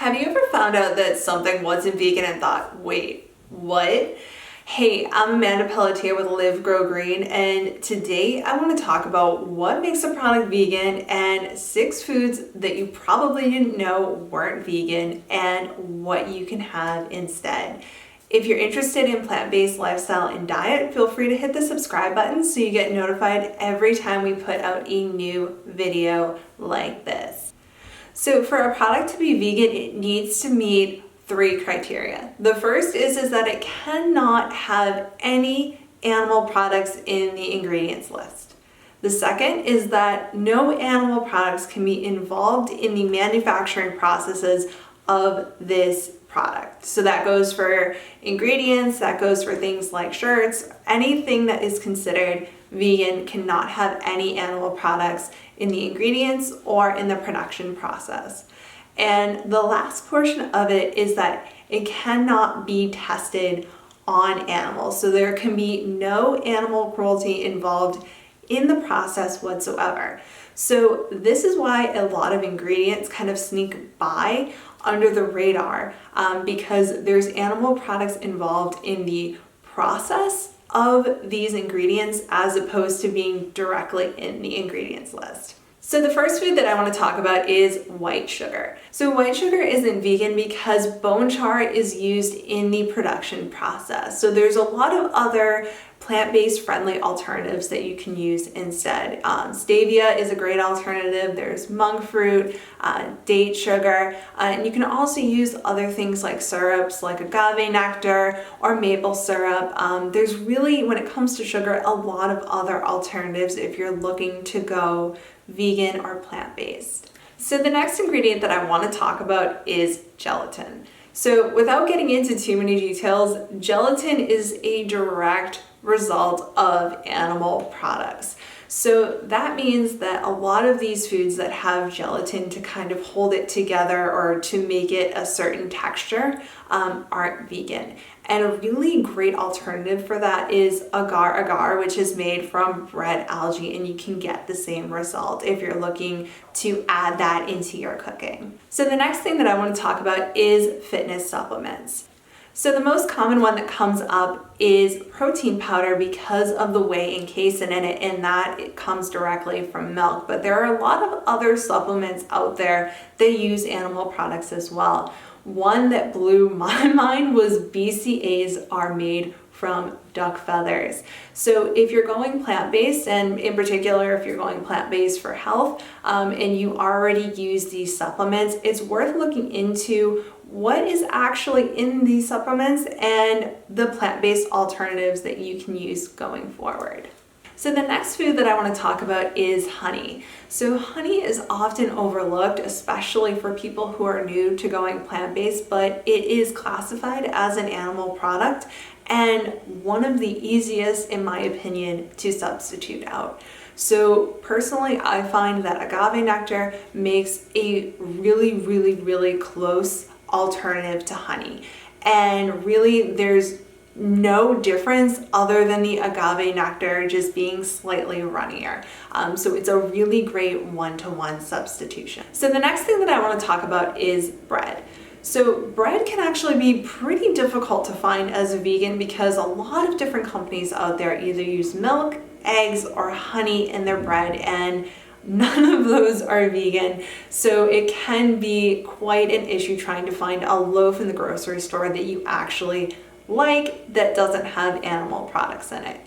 Have you ever found out that something wasn't vegan and thought, wait, what? Hey, I'm Amanda Pelletier with Live Grow Green, and today I want to talk about what makes a product vegan and 6 foods that you probably didn't know weren't vegan and what you can have instead. If you're interested in plant-based lifestyle and diet, feel free to hit the subscribe button so you get notified every time we put out a new video like this. So for a product to be vegan, it needs to meet 3 criteria. The first is that it cannot have any animal products in the ingredients list. The second is that no animal products can be involved in the manufacturing processes of this product. So that goes for ingredients, that goes for things like shirts, anything that is considered vegan cannot have any animal products in the ingredients or in the production process. And the last portion of it is that it cannot be tested on animals. So there can be no animal cruelty involved in the process whatsoever. So this is why a lot of ingredients kind of sneak by under the radar because there's animal products involved in the process of these ingredients as opposed to being directly in the ingredients list. So the first food that I want to talk about is white sugar. So white sugar isn't vegan because bone char is used in the production process. So there's a lot of other plant-based friendly alternatives that you can use instead. Stevia is a great alternative. There's monk fruit, date sugar, and you can also use other things like syrups like agave nectar or maple syrup. There's really, when it comes to sugar, a lot of other alternatives if you're looking to go vegan or plant-based. So the next ingredient that I want to talk about is gelatin. So without getting into too many details, gelatin is a direct result of animal products. So that means that a lot of these foods that have gelatin to kind of hold it together or to make it a certain texture aren't vegan. And a really great alternative for that is agar agar, which is made from red algae, and you can get the same result if you're looking to add that into your cooking. So the next thing that I want to talk about is fitness supplements. So the most common one that comes up is protein powder because of the whey and casein in it, and that it comes directly from milk. But there are a lot of other supplements out there that use animal products as well. One that blew my mind was BCAAs are made from duck feathers. So if you're going plant-based, and in particular if you're going plant-based for health and you already use these supplements, it's worth looking into what is actually in these supplements and the plant-based alternatives that you can use going forward. So the next food that I want to talk about is honey. So honey is often overlooked, especially for people who are new to going plant-based, but it is classified as an animal product and one of the easiest, in my opinion, to substitute out. So personally, I find that agave nectar makes a really close alternative to honey. And really, there's no difference other than the agave nectar just being slightly runnier. So it's a really great one-to-one substitution. So the next thing that I want to talk about is bread. So bread can actually be pretty difficult to find as a vegan because a lot of different companies out there either use milk, eggs, or honey in their bread, and none of those are vegan. So it can be quite an issue trying to find a loaf in the grocery store that you actually like that doesn't have animal products in it.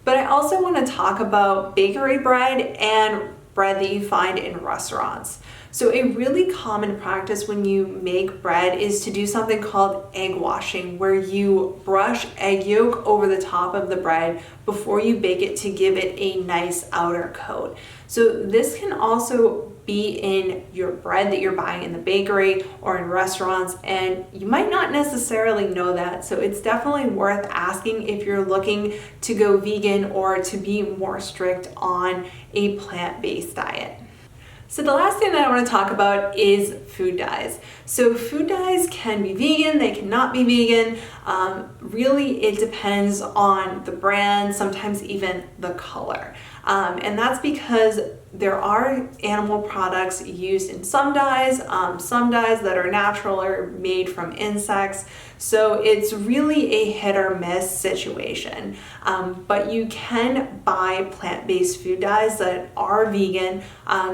But I also want to talk about bakery bread and bread that you find in restaurants. So a really common practice when you make bread is to do something called egg washing, where you brush egg yolk over the top of the bread before you bake it to give it a nice outer coat. So this can also be in your bread that you're buying in the bakery or in restaurants, and you might not necessarily know that. So it's definitely worth asking if you're looking to go vegan or to be more strict on a plant-based diet. So the last thing that I want to talk about is food dyes. So food dyes can be vegan, they cannot be vegan. Really, it depends on the brand, sometimes even the color. And that's because there are animal products used in some dyes that are natural or made from insects. So it's really a hit or miss situation. But you can buy plant-based food dyes that are vegan,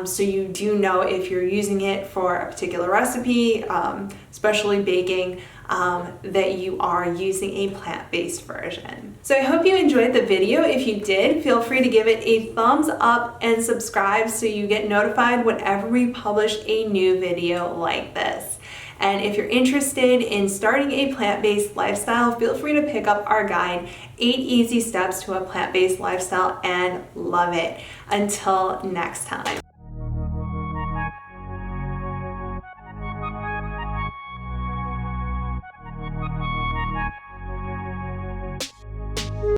so you do know if you're using it for a particular recipe, especially baking, that you are using a plant-based version. So I hope you enjoyed the video. If you did, feel free to give it a thumbs up and subscribe so you get notified whenever we publish a new video like this. And if you're interested in starting a plant-based lifestyle, feel free to pick up our guide, 8 Easy Steps to a Plant-Based Lifestyle, and love it. Until next time.